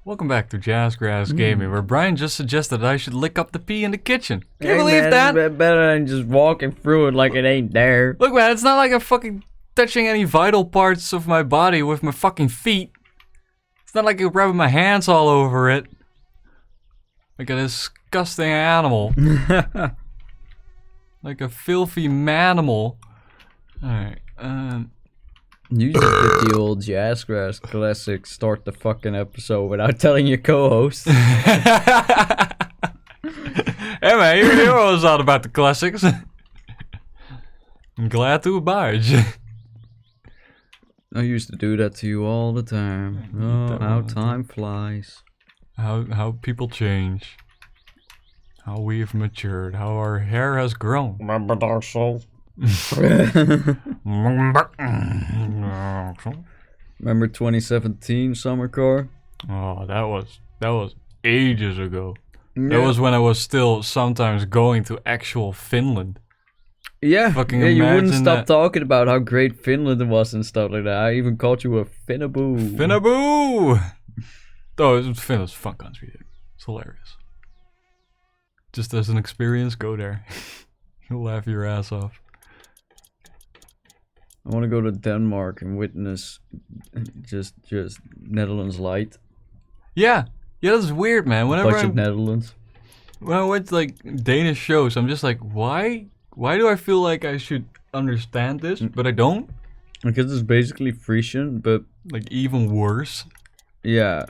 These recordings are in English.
Welcome back to Jazzgrass Gaming, where Brian just suggested that I should lick up the pee in the kitchen. Can you believe that? It's better than just walking through it like it ain't there. Look, man, it's not like I'm fucking touching any vital parts of my body with my fucking feet. It's not like I'm rubbing my hands all over it. Like a disgusting animal. Like a filthy manimal. Alright, You just did the old Jazzgrass classic, start the fucking episode without telling your co-host. Hey man, you knew I was all about the classics. I'm glad to oblige. I used to do that to you all the time. Oh, how time flies. How people change. How we've matured. How our hair has grown. Remember Dark Souls? Remember 2017 summer car? Oh, that was ages ago. Yeah. That was when I was still sometimes going to actual Finland. Yeah, Fucking you wouldn't imagine stop that. talking about how great Finland was and stuff like that. I even called you a Finnaboo. Finnaboo! Oh, Finland's a fun country, dude. It's hilarious. Just as an experience, go there. You'll laugh your ass off. I want to go to Denmark and witness just Netherlands light. Yeah, that's weird, man. Whenever Bunch of Netherlands. when I went to like Danish shows, I'm just like, why do I feel like I should understand this, but I don't? Because it's basically Frisian, but Like even worse. yeah,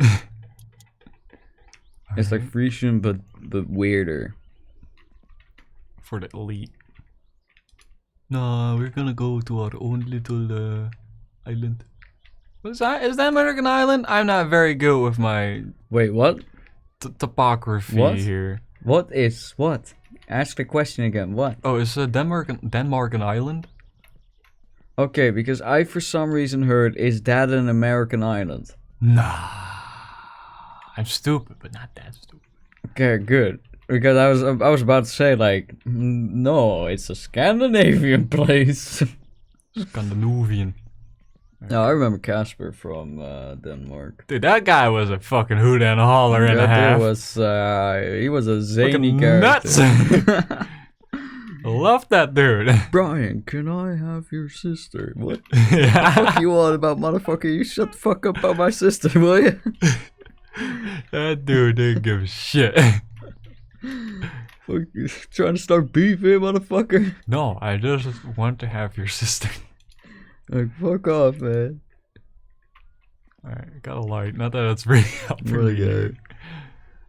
it's like Frisian, but weirder. For the elite. No, we're gonna go to our own little island. Is that American Island? I'm not very good with my Wait, what? topography What? here. What is what? Ask the question again. What? Oh, is Denmark an island? Okay, because I for some reason heard, is that an American island? Nah. I'm stupid, but not that stupid. Okay, good. Because I was about to say like, no, it's a Scandinavian place. Scandinavian. No, I remember Casper from Denmark. Dude, that guy was a fucking hoot and a holler and a That half. dude he was a zany Fucking character. nuts. I love that dude. Brian, can I have your sister? What? Yeah. Fuck you on about, motherfucker? You shut the fuck up about my sister, will you? That dude didn't give a shit. Fuck you, trying to start beefing, motherfucker? No, I just want to have your sister. Like, fuck off, man. Alright, got a light. Not that it's really helping Really me good.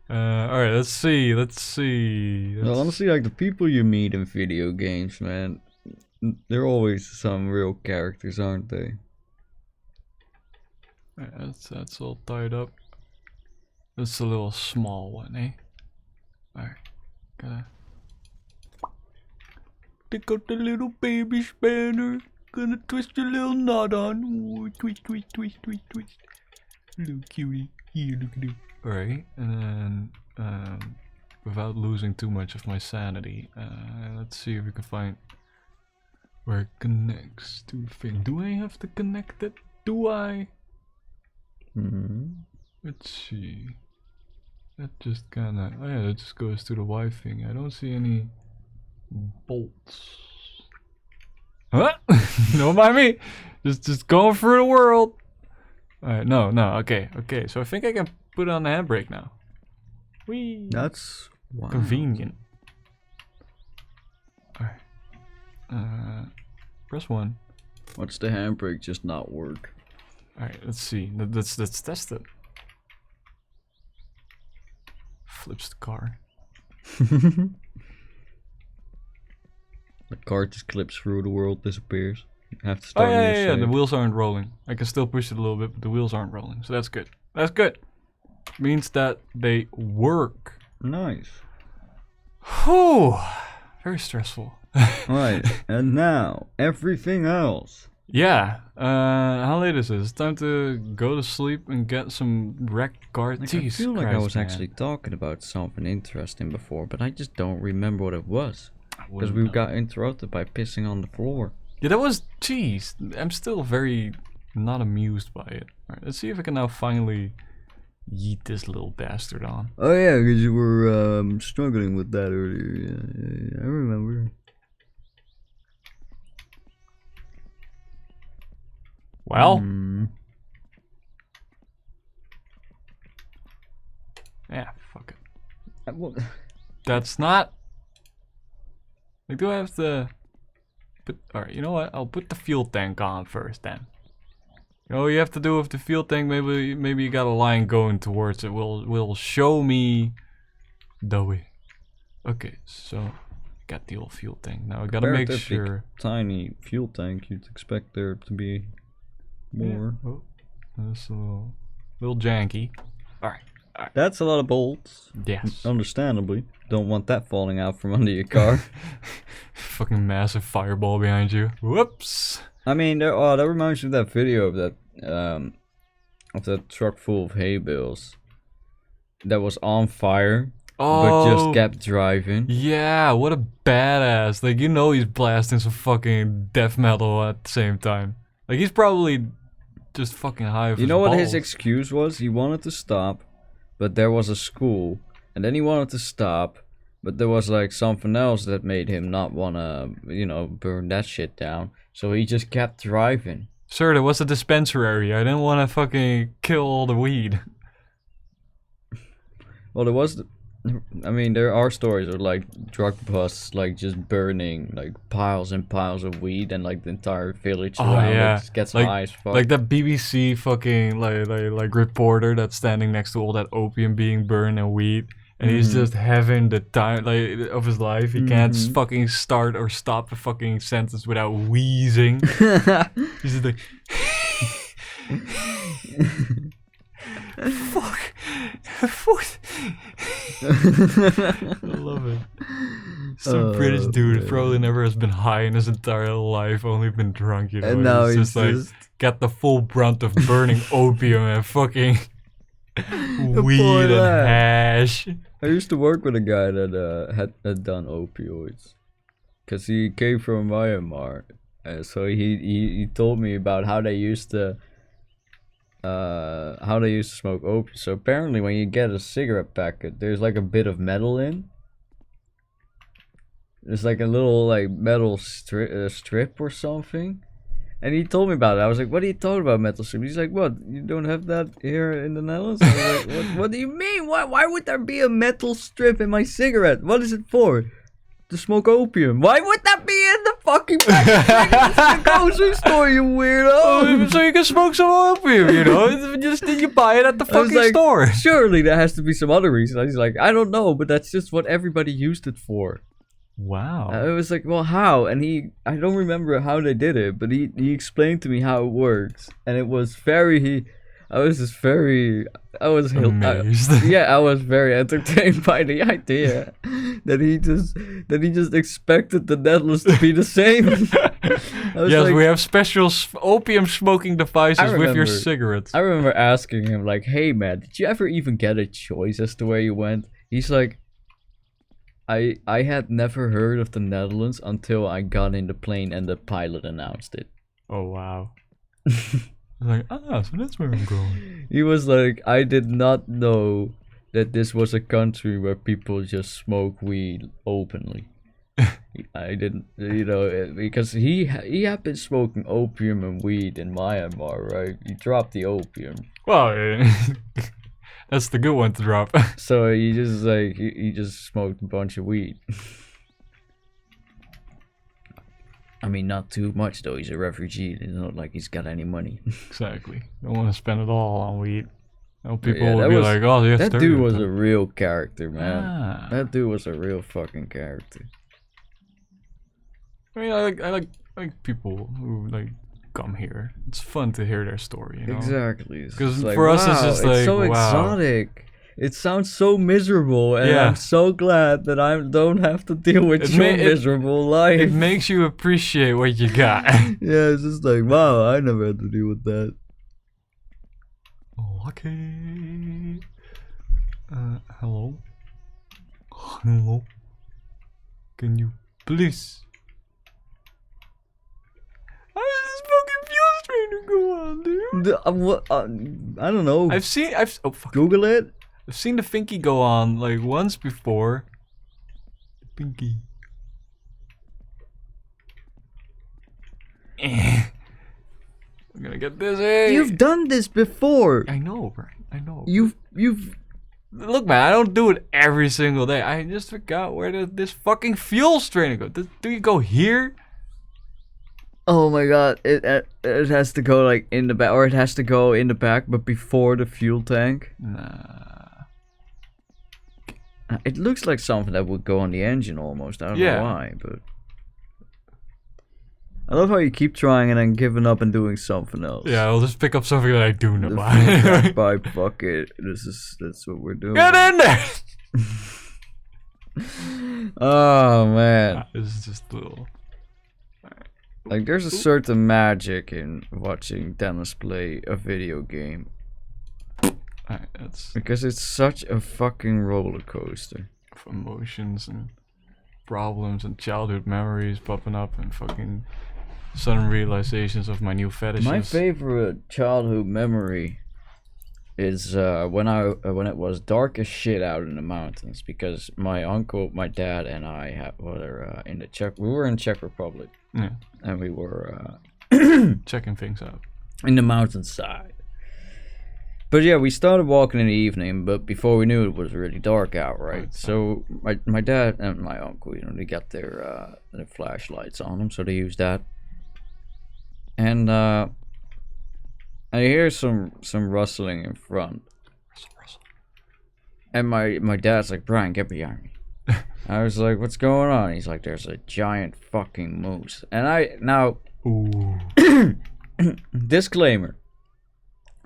here. Alright, let's see. No, honestly, like the people you meet in video games, man, they're always some real characters, aren't they? Alright, that's all tied up. That's a little small one, eh? Alright, gotta take out the little baby spanner. Gonna twist your little knot on. Ooh, twist, twist, twist, twist, twist. Little cutie. Here, look at it. Alright, and then, without losing too much of my sanity, let's see if we can find where it connects to the thing. Do I have to connect it? Do I? Let's see. That just kinda, oh yeah, that just goes to the Y thing. I don't see any bolts. Huh? Don't mind me. Just going through the world. Alright, no, okay. So I think I can put it on the handbrake now. Whee! That's wow. Convenient. Alright. Press 1. Watch the handbrake just not work. Alright, let's see. Let's test it. Flips the car. The car just clips through, the world disappears. You have to Oh start yeah, the wheels aren't rolling. I can still push it a little bit, but the wheels aren't rolling. So that's good. That's good. Means that they work. Nice. Whew. Very stressful. Right, and now, everything else. Yeah. How late is it? It's time to go to sleep and get some wrecked cars. Like, I feel like I was actually talking about something interesting before, but I just don't remember what it was. Because we got interrupted by pissing on the floor. Yeah, that was, jeez. I'm still very not amused by it. Alright, let's see if I can now finally yeet this little bastard on. Oh yeah, because you were struggling with that earlier. Yeah, I remember. Well, yeah, fuck it. That's not. Like, do I have to? Alright, you know what? I'll put the fuel tank on first then. You know what you have to do with the fuel tank? Maybe you got a line going towards it. Will show me the way. Okay, so got the old fuel tank. Now I gotta make sure. Tiny fuel tank. You'd expect there to be more. Yeah. Oh, that's a little janky. Alright. That's a lot of bolts. Yes. Understandably. Don't want that falling out from under your car. Fucking massive fireball behind you. Whoops. I mean, that reminds me of that video of that truck full of hay bales that was on fire, but just kept driving. Yeah, what a badass! Like, you know, he's blasting some fucking death metal at the same time. Like, he's probably just fucking high. You know what his excuse was? He wanted to stop, but there was a school, and then he wanted to stop, but there was like something else that made him not wanna, you know, burn that shit down. So he just kept driving. Sir, there was a dispensary. I didn't want to fucking kill all the weed. Well, there was. I mean, there are stories of like drug busts, like just burning like piles and piles of weed, and like the entire village around it just gets high as fuck. Like that BBC fucking like reporter that's standing next to all that opium being burned and weed. And he's just having the time like of his life. He can't fucking start or stop a fucking sentence without wheezing. He's just like, fuck. I love it. Some British dude probably never has been high in his entire life, only been drunk, you know. And now he's just like got the full brunt of burning opium and fucking weed and hash. I used to work with a guy that had done opioids, cause he came from Myanmar, and so he told me about how they used to smoke opium. So apparently, when you get a cigarette packet, there's like a bit of metal in. There's like a little like metal strip or something. And he told me about it. I was like, what are you talking about, metal strip? He's like, what? You don't have that here in the Netherlands? I was like, what do you mean? Why would there be a metal strip in my cigarette? What is it for? To smoke opium. Why would that be in the fucking package? The grocery store, you weirdo. So you can smoke some opium, you know? Just you buy it at the fucking store. Surely there has to be some other reason. I was like, I don't know, but that's just what everybody used it for. Wow. I was like, well, how? And I don't remember how they did it, but he explained to me how it works, and it was very. I was amazed. I was very entertained by the idea that he just expected the Netherlands to be the same. Yes, like, we have special opium smoking devices with your cigarettes. I remember asking him like, "Hey man, did you ever even get a choice as to where you went?" He's like, I had never heard of the Netherlands until I got in the plane and the pilot announced it. Oh wow. Like, so that's where I'm going. He was like, I did not know that this was a country where people just smoke weed openly. I didn't, you know, because he had been smoking opium and weed in Myanmar, right? He dropped the opium. Well, that's the good one to drop. So he just like he just smoked a bunch of weed. I mean, not too much though. He's a refugee. It's not like he's got any money. Exactly. Don't want to spend it all on weed. No, people will be like, "Oh, yes." That dude was a real character, man. That dude was a real fucking character. I mean, I like people who like come here. It's fun to hear their story, you know? Exactly. Because like, for us, it's just like, so exotic. It sounds so miserable, and I'm so glad that I don't have to deal with your miserable life. It makes you appreciate what you got. Yeah, it's just like, wow, I never had to deal with that. Okay. Hello? Hello? Can you please? How is this fucking fuel train to go on, dude? I don't know. Oh fuck. Google it. I've seen the Finky go on like once before. Pinky. I'm gonna get dizzy. You've done this before. I know, right? I know. You've. Look, man, I don't do it every single day. I just forgot where this fucking fuel strainer go. Do you go here? Oh my god! It has to go like in the back, or it has to go in the back, but before the fuel tank. Nah. It looks like something that would go on the engine almost. I don't know why, but I love how you keep trying and then giving up and doing something else. Yeah, I'll just pick up something that I do know about. Fuck it. That's what we're doing. Get in there! Oh man. This is just a little. Like there's a certain magic in watching Dennis play a video game. Alright, that's because it's such a fucking roller coaster of emotions and problems and childhood memories popping up and fucking sudden realizations of my new fetishes. My favorite childhood memory is when it was dark as shit out in the mountains, because my uncle, my dad, and I were in the we were in Czech Republic. Yeah. And we were checking things out in the mountainside. But yeah, we started walking in the evening, but before we knew it was really dark out, right? So my dad and my uncle, they got their flashlights on them, so they used that. And I hear some rustling in front. Rustle. And my dad's like, Brian, get behind me. I was like, what's going on? He's like, there's a giant fucking moose. And Ooh. Disclaimer.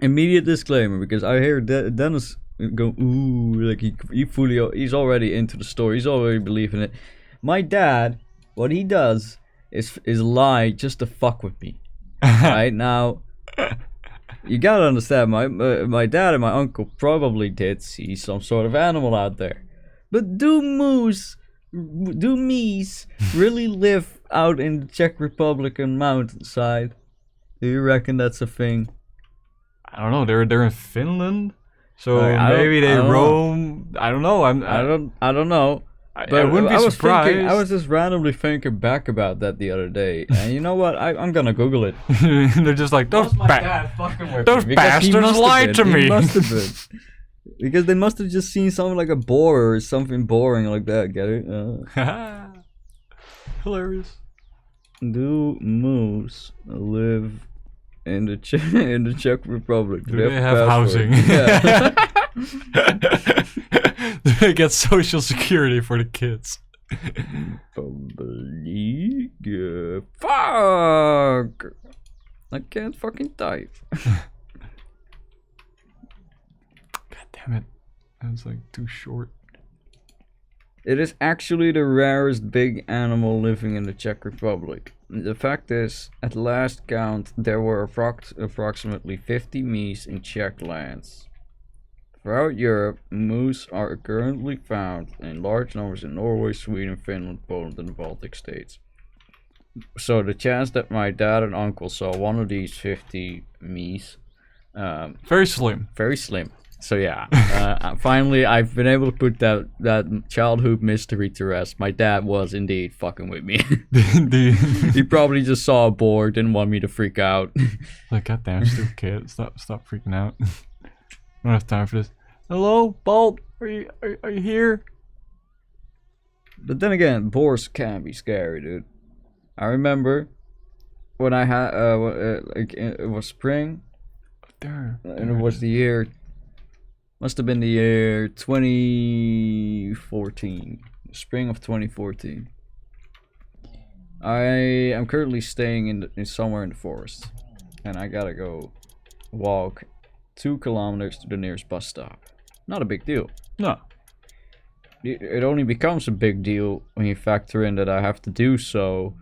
Immediate disclaimer, because I hear Dennis go, ooh, like he's already into the story. He's already believing it. My dad, what he does is lie just to fuck with me. Right now, you gotta understand, my dad and my uncle probably did see some sort of animal out there. But do meese really live out in the Czech Republic and mountainside? Do you reckon that's a thing? I don't know. They're in Finland, so maybe they roam. I don't know. I don't know. But I wouldn't be surprised. I was just randomly thinking back about that the other day, and you know what? I'm gonna Google it. They're just like those bastards lied to me. He must have been. Because they must have just seen something like a boar or something boring like that. Get it? Hilarious. Do moose live in the Czech Republic? Do they have housing? Yeah. Do they get social security for the kids? Fuck! I can't fucking type. God damn it. That's like too short. It is actually the rarest big animal living in the Czech Republic. The fact is, at last count, there were approximately 50 meese in Czech lands. Throughout Europe, moose are currently found in large numbers in Norway, Sweden, Finland, Poland, and the Baltic states. So the chance that my dad and uncle saw one of these 50 meese... very slim. Very slim. So yeah, finally I've been able to put that childhood mystery to rest. My dad was indeed fucking with me. He probably just saw a boar, didn't want me to freak out. Like, goddamn, stupid kid, stop freaking out. I don't have time for this. Hello, Bolt, are you here? But then again, boars can be scary, dude. I remember when I had it was spring, and it was the year. Must have been the year 2014. Spring of 2014. I am currently staying in somewhere in the forest. And I gotta go walk 2 kilometers to the nearest bus stop. Not a big deal. No. It only becomes a big deal when you factor in that I have to do so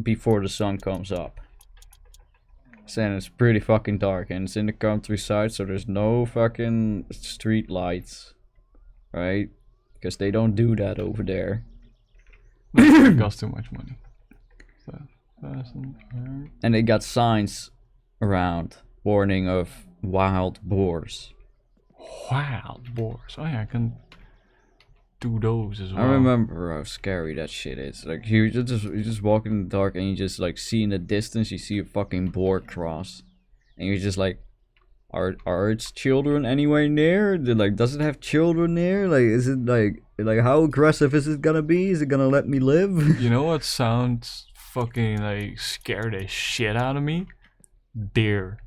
before the sun comes up. And it's pretty fucking dark, and it's in the countryside, so there's no fucking street lights, right? Because they don't do that over there. It costs too much money. So, and they got signs around warning of wild boars. Wild boars. Oh yeah, I can do those as well. I remember how scary that shit is. Like you just walk in the dark and you just like see in the distance you see a fucking boar cross, and you're just like, are its children anywhere near? Like, does it have children near? Like, is it like how aggressive is it gonna be? Is it gonna let me live? You know what sounds fucking like scared the shit out of me? Deer.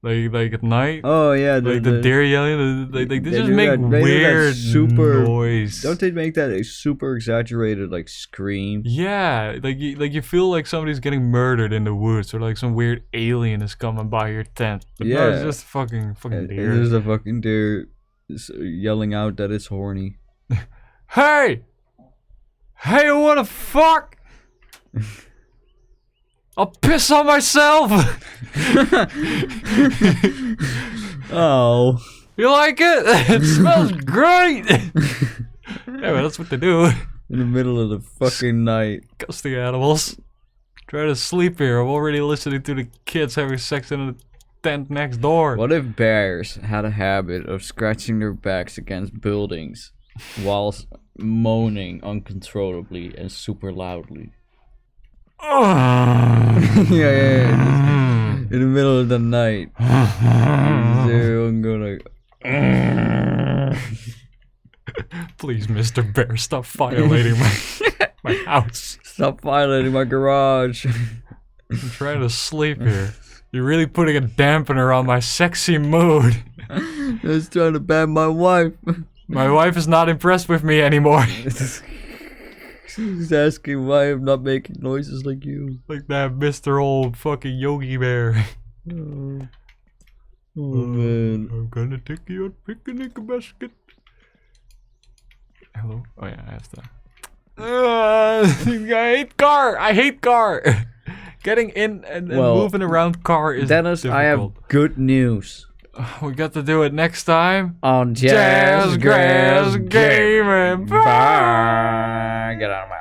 Like at night. Oh yeah, the deer yelling. They just do make that- they do that weird super noise. Don't they make that a super exaggerated like scream? Yeah, like you feel like somebody's getting murdered in the woods, or like some weird alien is coming by your tent. But no, it's Yeah. just fucking And deer. there's a fucking deer yelling out that it's horny. Hey, what the fuck? I'll piss on myself. Oh. You like it? It smells great. Yeah, that's what they do. In the middle of the fucking night. Disgusting animals. Try to sleep here. I'm already listening to the kids having sex in the tent next door. What if bears had a habit of scratching their backs against buildings whilst moaning uncontrollably and super loudly? yeah. In the middle of the night. I'm gonna. Please, Mr. Bear, stop violating my house. Stop violating my garage. I'm trying to sleep here. You're really putting a dampener on my sexy mood. I was trying to ban my wife. My wife is not impressed with me anymore. She's asking why I'm not making noises like you. Like that Mr. Old fucking Yogi Bear. Oh man. I'm gonna take you on picnic basket. Hello? Oh yeah, I have to. I hate car. Getting in and moving around car is Dennis, difficult. I have good news. We got to do it next time On Jazzgrass Gaming. Bye. Get out of my